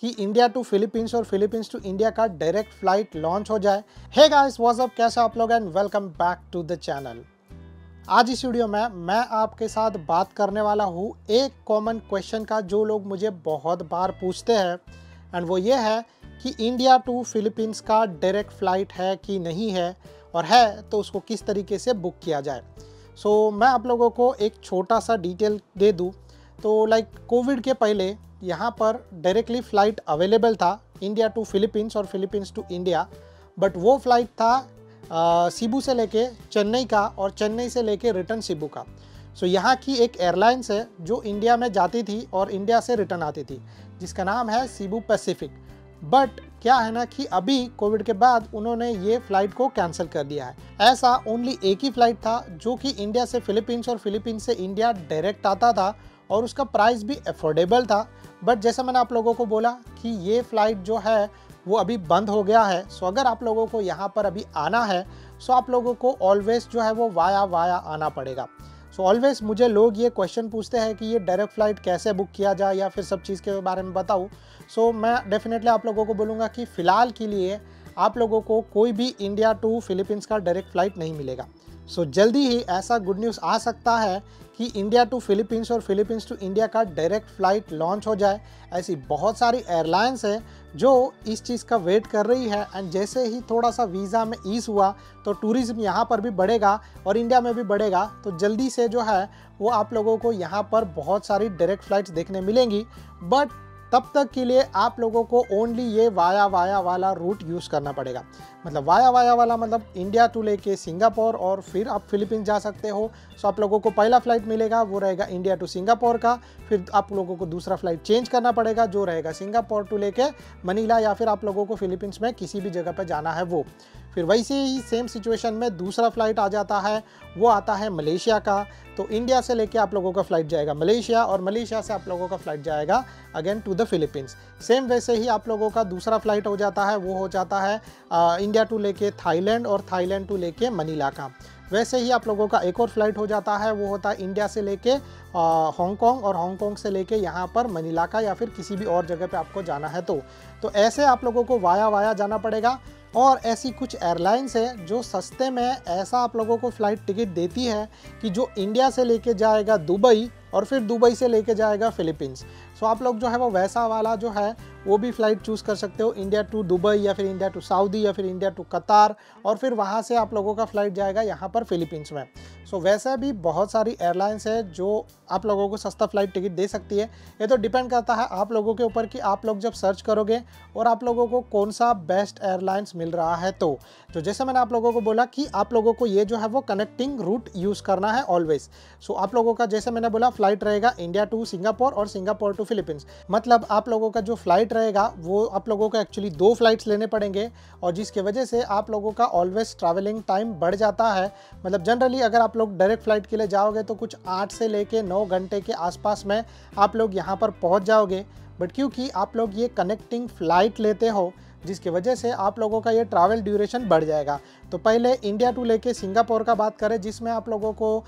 कि India to Philippines और Philippines to India का डायरेक्ट फ्लाइट लॉन्च हो जाए। हे गाइस, व्हाट्स अप, कैसे आप लोग and welcome back to the channel. आज इस वीडियो में मैं आपके साथ बात करने वाला हूँ एक कॉमन क्वेश्चन का जो लोग मुझे बहुत बार पूछते हैं, एंड वो ये है कि इंडिया टू फिलीपींस का डायरेक्ट फ़्लाइट है कि नहीं है, और है तो उसको किस तरीके से बुक किया जाए। सो मैं आप लोगों को एक छोटा सा डिटेल दे दूँ तो लाइक कोविड के पहले यहाँ पर डायरेक्टली फ़्लाइट अवेलेबल था इंडिया टू फिलीपींस और फिलीपींस टू इंडिया, बट वो फ़्लाइट था सीबू से लेके चेन्नई का और चेन्नई से लेके रिटर्न सीबू का। सो यहाँ की एक एयरलाइंस है जो इंडिया में जाती थी और इंडिया से रिटर्न आती थी, जिसका नाम है सीबू पैसिफिक। बट क्या है ना कि अभी कोविड के बाद उन्होंने ये फ़्लाइट को कैंसिल कर दिया है। ऐसा ओनली एक ही फ़्लाइट था जो कि इंडिया से फिलीपींस और फिलीपींस से इंडिया डायरेक्ट आता था और उसका प्राइस भी अफोर्डेबल था। बट जैसे मैंने आप लोगों को बोला कि ये फ़्लाइट जो है वो अभी बंद हो गया है। सो अगर आप लोगों को यहाँ पर अभी आना है सो आप लोगों को ऑलवेज़ जो है वो वाया आना पड़ेगा। सो ऑलवेज़ मुझे लोग ये क्वेश्चन पूछते हैं कि ये डायरेक्ट फ़्लाइट कैसे बुक किया जाए या फिर सब चीज़ के बारे में बताऊँ। सो मैं डेफिनेटली आप लोगों को बोलूँगा कि फ़िलहाल के लिए आप लोगों को कोई भी इंडिया टू फिलीपींस का डायरेक्ट फ़्लाइट नहीं मिलेगा। सो जल्दी ही ऐसा गुड न्यूज़ आ सकता है कि इंडिया टू फिलीपींस और फिलीपींस टू इंडिया का डायरेक्ट फ़्लाइट लॉन्च हो जाए। ऐसी बहुत सारी एयरलाइंस है जो इस चीज़ का वेट कर रही है, एंड जैसे ही थोड़ा सा वीज़ा में ईज़ हुआ तो टूरिज़्म यहाँ पर भी बढ़ेगा और इंडिया में भी बढ़ेगा। तो जल्दी से जो है वो आप लोगों को यहाँ पर बहुत सारी डायरेक्ट फ़्लाइट्स देखने मिलेंगी। बट तब तक के लिए आप लोगों को ओनली ये वाया वाला रूट यूज़ करना पड़ेगा। मतलब वाया वाला मतलब इंडिया टू लेके सिंगापुर और फिर आप फिलीपींस जा सकते हो। सो आप लोगों को पहला फ़्लाइट मिलेगा वो रहेगा इंडिया टू सिंगापुर का, फिर आप लोगों को दूसरा फ़्लाइट चेंज करना पड़ेगा जो रहेगा सिंगापुर टू लेके मनीला, या फिर आप लोगों को फिलीपींस में किसी भी जगह पर जाना है वो। फिर वैसे ही सेम सिचुएशन में दूसरा फ़्लाइट आ जाता है, वो आता है मलेशिया का। तो इंडिया से लेके आप लोगों का फ़्लाइट जाएगा मलेशिया और मलेशिया से आप लोगों का फ़्लाइट जाएगा again to the Philippines. Same वैसे ही आप लोगों का दूसरा फ़्लाइट हो जाता है, वो हो जाता है इंडिया टू लेके थाईलैंड और थाईलैंड टू लेके मनीला का। वैसे ही आप लोगों का एक और फ़्लाइट हो जाता है, वो होता है इंडिया से लेके हांगकांग और हांगकांग से लेके यहाँ पर मनीला का, या फिर किसी भी और जगह पे आपको जाना है तो ऐसे आप लोगों को वाया जाना पड़ेगा। और ऐसी कुछ एयरलाइंस है जो सस्ते में ऐसा आप लोगों को फ़्लाइट टिकट देती है कि जो इंडिया से लेके जाएगा दुबई और फिर दुबई से लेके जाएगा फिलीपींस। सो आप लोग जो है वो वैसा वाला जो है वो भी फ़्लाइट चूज़ कर सकते हो, इंडिया टू दुबई या फिर इंडिया टू सऊदी या फिर इंडिया टू कतार, और फिर वहाँ से आप लोगों का फ़्लाइट जाएगा यहाँ पर फिलीपींस में। सो वैसे भी बहुत सारी एयरलाइंस है जो आप लोगों को सस्ता फ़्लाइट टिकट दे सकती है। ये तो डिपेंड करता है आप लोगों के ऊपर कि आप लोग जब सर्च करोगे और आप लोगों को कौन सा बेस्ट एयरलाइंस मिल रहा है। तो जैसे मैंने आप लोगों को बोला कि आप लोगों को ये जो है वो कनेक्टिंग रूट यूज़ करना है ऑलवेज़। सो आप लोगों का जैसे मैंने बोला फ़्लाइट रहेगा इंडिया टू सिंगापुर और सिंगापुर टू फिलीपींस। मतलब आप लोगों का जो फ़्लाइट रहेगा वो आप लोगों को एक्चुअली 2 फ़्लाइट्स लेने पड़ेंगे, और जिसके वजह से आप लोगों का ऑलवेज़ ट्रैवलिंग टाइम बढ़ जाता है। मतलब जनरली अगर आप लोग डायरेक्ट फ़्लाइट के लिए जाओगे तो कुछ 8 से लेके 9 घंटे के आसपास में आप लोग यहाँ पर पहुँच जाओगे। बट क्योंकि आप लोग ये कनेक्टिंग फ़्लाइट लेते हो जिसकी वजह से आप लोगों का ये ट्रैवल ड्यूरेशन बढ़ जाएगा। तो पहले इंडिया टू लेके सिंगापुर का बात करें जिसमें आप लोगों को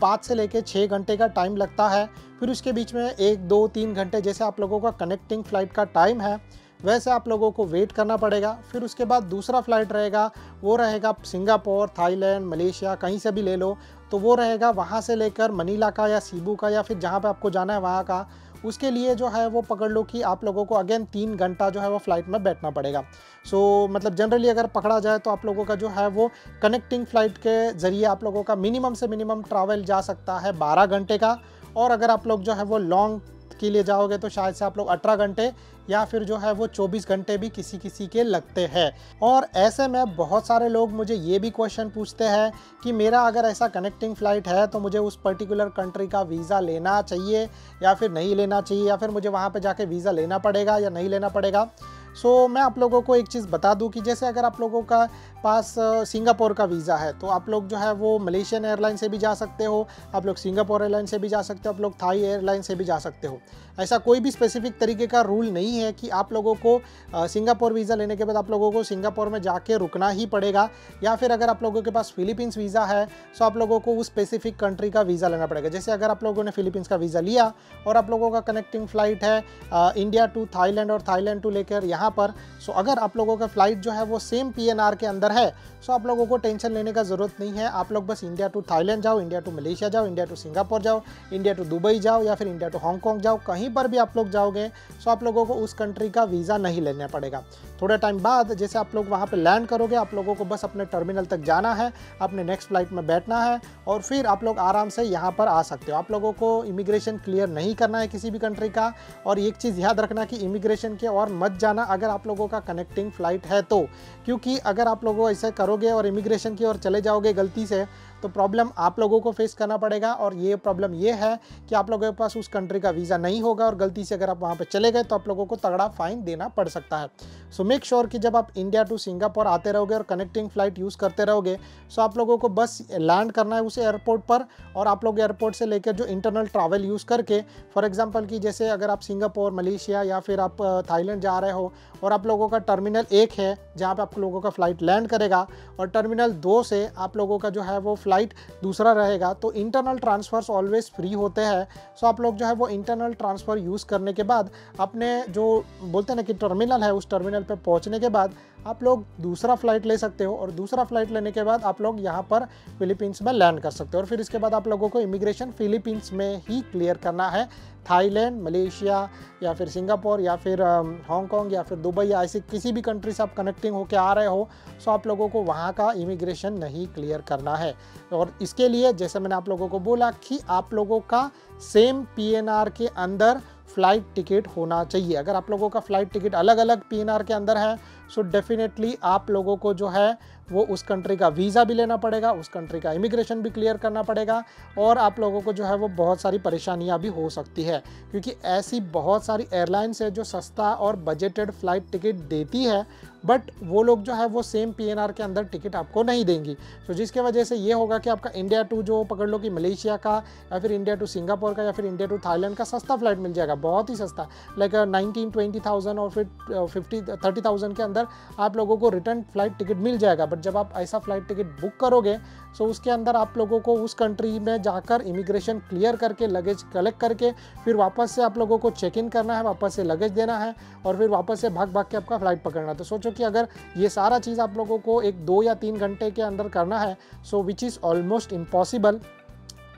5 से लेके 6 घंटे का टाइम लगता है। फिर उसके बीच में 1, 2, 3 घंटे जैसे आप लोगों का कनेक्टिंग फ़्लाइट का टाइम है, वैसे आप लोगों को वेट करना पड़ेगा। फिर उसके बाद दूसरा फ़्लाइट रहेगा, वो रहेगा सिंगापुर, थाईलैंड, मलेशिया, कहीं से भी ले लो। तो वो रहेगा वहाँ से लेकर मनीला का या सीबू का या फिर जहाँ पे आपको जाना है वहाँ का। उसके लिए जो है वो पकड़ लो कि आप लोगों को अगेन 3 घंटा जो है वो फ़्लाइट में बैठना पड़ेगा। सो मतलब जनरली अगर पकड़ा जाए तो आप लोगों का जो है वो कनेक्टिंग फ़्लाइट के ज़रिए आप लोगों का मिनिमम से मिनिमम ट्रैवल जा सकता है 12 घंटे का, और अगर आप लोग जो है वो लॉन्ग के लिए जाओगे तो शायद से आप लोग 18 घंटे या फिर जो है वो 24 घंटे भी किसी के लगते हैं। और ऐसे में बहुत सारे लोग मुझे ये भी क्वेश्चन पूछते हैं कि मेरा अगर ऐसा कनेक्टिंग फ़्लाइट है तो मुझे उस पर्टिकुलर कंट्री का वीज़ा लेना चाहिए या फिर नहीं लेना चाहिए, या फिर मुझे वहाँ पे जाके वीज़ा लेना पड़ेगा या नहीं लेना पड़ेगा। सो मैं आप लोगों को एक चीज़ बता दूं कि जैसे अगर आप लोगों का पास सिंगापुर का वीज़ा है तो आप लोग जो है वो मलेशियन एयरलाइन से भी जा सकते हो, आप लोग सिंगापुर एयरलाइन से भी जा सकते हो, आप लोग थाई एयरलाइन से भी जा सकते हो। ऐसा कोई भी स्पेसिफिक तरीके का रूल नहीं है कि आप लोगों को सिंगापुर वीज़ा लेने के बाद आप लोगों को सिंगापुर में जाके रुकना ही पड़ेगा, या फिर अगर आप लोगों के पास फिलीपींस वीज़ा है तो आप लोगों को उस स्पेसिफिक कंट्री का वीज़ा लेना पड़ेगा। जैसे अगर आप लोगों ने फिलीपींस का वीज़ा लिया और आप लोगों का कनेक्टिंग फ़्लाइट है इंडिया टू थाईलैंड और थाईलैंड टू लेकर यहाँ पर, सो अगर आप लोगों का फ़्लाइट जो है वो सेम PNR के अंदर है, सो आप लोगों को टेंशन लेने का ज़रूरत नहीं है। आप लोग बस इंडिया टू थाईलैंड जाओ, इंडिया टू मलेशिया जाओ, इंडिया टू सिंगापुर जाओ, इंडिया टू दुबई जाओ, या फिर इंडिया टू हांगकॉन्ग जाओ, कहीं पर भी आप लोग जाओगे सो आप लोगों को उस कंट्री का वीज़ा नहीं लेना पड़ेगा। थोड़े टाइम बाद जैसे आप लोग वहाँ पे लैंड करोगे, आप लोगों को बस अपने टर्मिनल तक जाना है, अपने नेक्स्ट फ्लाइट में बैठना है और फिर आप लोग आराम से यहाँ पर आ सकते हो। आप लोगों को इमिग्रेशन क्लियर नहीं करना है किसी भी कंट्री का। और एक चीज़ याद रखना कि इमिग्रेशन के और मत जाना अगर आप लोगों का कनेक्टिंग फ़्लाइट है तो, क्योंकि अगर आप लोगों ऐसे करोगे और इमिग्रेशन की ओर चले जाओगे गलती से तो प्रॉब्लम आप लोगों को फेस करना पड़ेगा। और ये प्रॉब्लम ये है कि आप लोगों के पास उस कंट्री का वीज़ा नहीं होगा और गलती से अगर आप वहाँ पे चले गए तो आप लोगों को तगड़ा फाइन देना पड़ सकता है। सो मेक श्योर कि जब आप इंडिया टू सिंगापुर आते रहोगे और कनेक्टिंग फ़्लाइट यूज़ करते रहोगे, सो आप लोगों को बस लैंड करना है उस एयरपोर्ट पर, और आप लोग एयरपोर्ट से लेकर जो इंटरनल ट्रैवल यूज़ करके, फॉर एग्जांपल कि जैसे अगर आप सिंगापुर, मलेशिया या फिर आप थाईलैंड जा रहे हो और आप लोगों का टर्मिनल 1 है जहाँ पे आप लोगों का फ़्लाइट लैंड करेगा, और टर्मिनल 2 से आप लोगों का जो है वो फ़्लाइट दूसरा रहेगा, तो इंटरनल ट्रांसफ़र्स ऑलवेज़ फ्री होते हैं। सो आप लोग जो है वो इंटरनल ट्रांसफ़र यूज़ करने के बाद अपने जो बोलते हैं ना कि टर्मिनल है, उस टर्मिनल पे पहुंचने के बाद आप लोग दूसरा फ़्लाइट ले सकते हो, और दूसरा फ़्लाइट लेने के बाद आप लोग यहाँ पर फिलीपींस में लैंड कर सकते हो। और फिर इसके बाद आप लोगों को इमिग्रेशन फिलीपींस में ही क्लियर करना है। थाईलैंड, मलेशिया या फिर सिंगापुर या फिर हांगकॉन्ग या फिर दुबई या ऐसी किसी भी कंट्री से आप कनेक्टिंग होकर आ रहे हो, सो आप लोगों को वहाँ का इमिग्रेशन नहीं क्लियर करना है। और इसके लिए जैसे मैंने आप लोगों को बोला कि आप लोगों का सेम PNR के अंदर फ़्लाइट टिकट होना चाहिए। अगर आप लोगों का फ़्लाइट टिकट अलग अलग PNR के अंदर है, सो डेफिनेटली आप लोगों को जो है वो उस कंट्री का वीज़ा भी लेना पड़ेगा, उस कंट्री का इमिग्रेशन भी क्लियर करना पड़ेगा, और आप लोगों को जो है वो बहुत सारी परेशानियां भी हो सकती है, क्योंकि ऐसी बहुत सारी एयरलाइंस है जो सस्ता और बजटेड फ़्लाइट टिकट देती है, बट वो लोग जो है वो सेम PNR के अंदर टिकट आपको नहीं देंगी। तो जिसके वजह से ये होगा कि आपका इंडिया टू जो पकड़ लो कि मलेशिया का या फिर इंडिया टू सिंगापुर का या फिर इंडिया टू थाईलैंड का सस्ता फ्लाइट मिल जाएगा, बहुत ही सस्ता, लाइक 19-20,000 और फिर 50-30,000 के अंदर आप लोगों को रिटर्न फ्लाइट टिकट मिल जाएगा। बट जब आप ऐसा फ्लाइट टिकट बुक करोगे, सो उसके अंदर आप लोगों को उस कंट्री में जाकर इमिग्रेशन क्लियर करके लगेज कलेक्ट करके फिर वापस से आप लोगों को चेक इन करना है, वापस से लगेज देना है और फिर वापस से भाग भाग के आपका फ़्लाइट पकड़ना है। तो सोचो कि अगर ये सारा चीज़ आप लोगों को 1-2 या 3 घंटे के अंदर करना है, सो विच इज़ ऑलमोस्ट इम्पॉसिबल,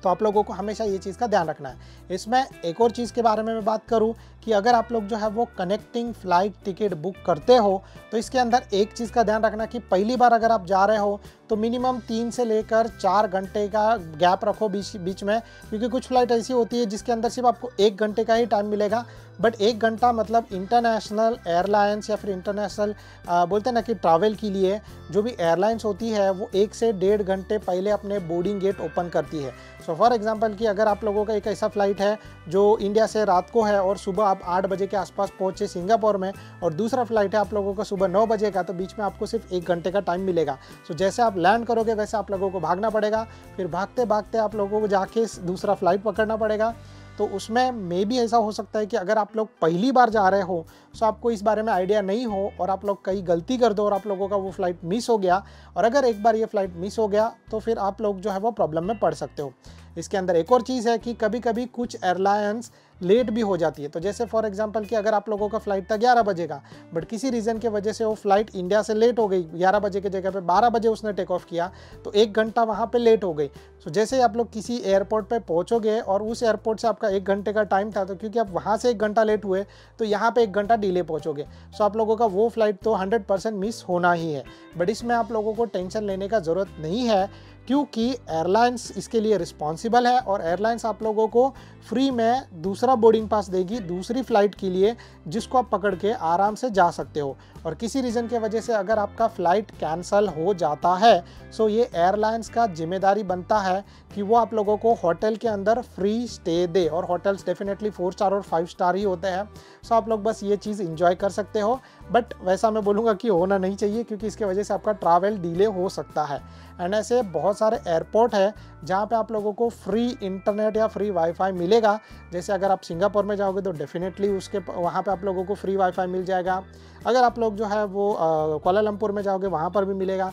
तो आप लोगों को हमेशा ये चीज़ का ध्यान रखना है। इसमें एक और चीज़ के बारे में मैं बात करूं कि अगर आप लोग जो है वो कनेक्टिंग फ़्लाइट टिकट बुक करते हो, तो इसके अंदर एक चीज़ का ध्यान रखना कि पहली बार अगर आप जा रहे हो तो मिनिमम 3 से लेकर 4 घंटे का गैप रखो बीच में, क्योंकि कुछ फ़्लाइट ऐसी होती है जिसके अंदर सिर्फ आपको 1 घंटे का ही टाइम मिलेगा। बट 1 घंटा मतलब इंटरनेशनल एयरलाइंस या फिर इंटरनेशनल बोलते हैं ना कि ट्रैवल के लिए जो भी एयरलाइंस होती है वो 1 से 1.5 घंटे पहले अपने बोर्डिंग गेट ओपन करती है। सो फॉर एग्जांपल कि अगर आप लोगों का एक ऐसा फ़्लाइट है जो इंडिया से रात को है और सुबह आप 8 बजे के आसपास पहुँचे सिंगापुर में, और दूसरा फ़्लाइट है आप लोगों का सुबह 9 बजे का, तो बीच में आपको सिर्फ 1 घंटे का टाइम मिलेगा। सो जैसे आप लैंड करोगे वैसे आप लोगों को भागना पड़ेगा, फिर भागते भागते आप लोगों को जाके दूसरा फ़्लाइट पकड़ना पड़ेगा। तो उसमें मे भी ऐसा हो सकता है कि अगर आप लोग पहली बार जा रहे हो तो आपको इस बारे में आइडिया नहीं हो और आप लोग कहीं गलती कर दो और आप लोगों का वो फ़्लाइट मिस हो गया, और अगर एक बार ये फ़्लाइट मिस हो गया तो फिर आप लोग जो है वो प्रॉब्लम में पड़ सकते हो। इसके अंदर एक और चीज़ है कि कभी कभी कुछ एयरलाइंस लेट भी हो जाती है। तो जैसे फॉर एग्जांपल कि अगर आप लोगों का फ़्लाइट था 11 बजे का, बट किसी रीज़न के वजह से वो फ़्लाइट इंडिया से लेट हो गई, 11 बजे की जगह पे 12 बजे उसने टेक ऑफ किया, तो 1 घंटा वहाँ पे लेट हो गई। सो जैसे आप लोग किसी एयरपोर्ट पे पहुँचोगे और उस एयरपोर्ट से आपका 1 घंटे का टाइम था, तो क्योंकि आप वहाँ से 1 घंटा लेट हुए तो यहाँ पे 1 घंटा डिले पहुँचोगे। सो आप लोगों का वो फ़्लाइट तो 100% मिस होना ही है। बट इसमें आप लोगों को टेंशन लेने का ज़रूरत नहीं है, क्योंकि एयरलाइंस इसके लिए रिस्पॉन्सिबल है और एयरलाइंस आप लोगों को फ्री में दूसरा बोर्डिंग पास देगी दूसरी फ़्लाइट के लिए, जिसको आप पकड़ के आराम से जा सकते हो। और किसी रीज़न के वजह से अगर आपका फ़्लाइट कैंसिल हो जाता है सो ये एयरलाइंस का जिम्मेदारी बनता है कि वो आप लोगों को होटल के अंदर फ्री स्टे दे, और होटल्स डेफिनेटली 4 स्टार और 5 स्टार ही होते हैं। सो आप लोग बस ये चीज़ इंजॉय कर सकते हो, बट वैसा मैं बोलूँगा कि होना नहीं चाहिए, क्योंकि इसके वजह से आपका ट्रैवल डिले हो सकता है। एंड ऐसे बहुत सारे एयरपोर्ट है जहाँ पे आप लोगों को फ्री इंटरनेट या फ्री वाईफाई मिलेगा। जैसे अगर आप सिंगापुर में जाओगे तो डेफिनेटली उसके वहाँ पे आप लोगों को फ्री वाईफाई मिल जाएगा। अगर आप लोग जो है वो कोलालमपुर में जाओगे वहाँ पर भी मिलेगा,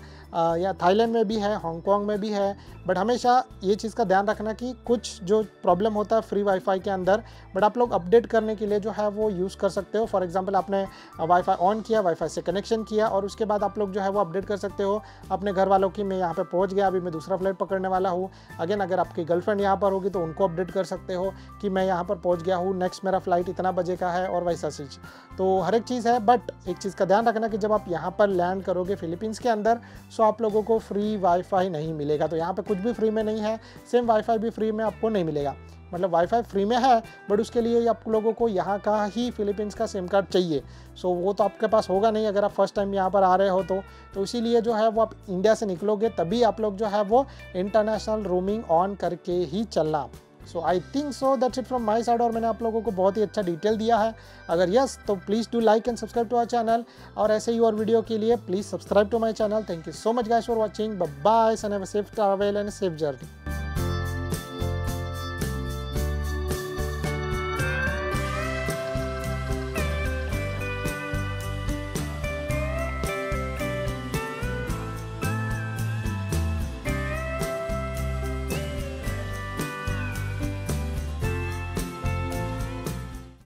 या थाईलैंड में भी है, हांगकांग में भी है। बट हमेशा ये चीज़ का ध्यान रखना कि कुछ जो प्रॉब्लम होता है फ्री वाईफाई के अंदर, बट आप लोग अपडेट करने के लिए जो है वो यूज़ कर सकते हो। फॉर एग्जांपल आपने वाईफाई ऑन किया, वाईफाई से कनेक्शन किया, और उसके बाद आप लोग जो है वो अपडेट कर सकते हो अपने घर वालों की, मैं यहाँ पे पहुँच गया, अभी मैं दूसरा फ्लाइट पकड़ने वाला हूँ। अगेन अगर आपकी गर्लफ्रेंड यहाँ पर होगी तो उनको अपडेट कर सकते हो कि मैं यहाँ पर पहुँच गया हूँ, नेक्स्ट मेरा फ्लाइट इतना बजे का है, और वैसा चीज़। तो हर एक चीज़ है, बट एक चीज़ का ध्यान रखना कि जब आप यहाँ पर लैंड करोगे फिलीपींस के अंदर, सो आप लोगों को फ्री वाईफाई नहीं मिलेगा। तो यहाँ पे कुछ भी फ्री में नहीं है, सेम वाईफाई भी फ्री में आपको नहीं मिलेगा। मतलब वाईफाई फ्री में है, बट उसके लिए आप लोगों को यहाँ का ही फिलीपींस का सिम कार्ड चाहिए। सो वो तो आपके पास होगा नहीं अगर आप फर्स्ट टाइम यहाँ पर आ रहे हो तो इसीलिए जो है वो आप इंडिया से निकलोगे तभी आप लोग जो है वो इंटरनेशनल रोमिंग ऑन करके ही चलना। So I think so that's it from my side, और मैंने आप लोगों को बहुत ही अच्छा डिटेल दिया है। अगर यस तो please do like and subscribe to our channel, और ऐसे ही और वीडियो के लिए please subscribe to my channel. Thank you so much guys for watching, bye bye, and have a safe travel and safe journey.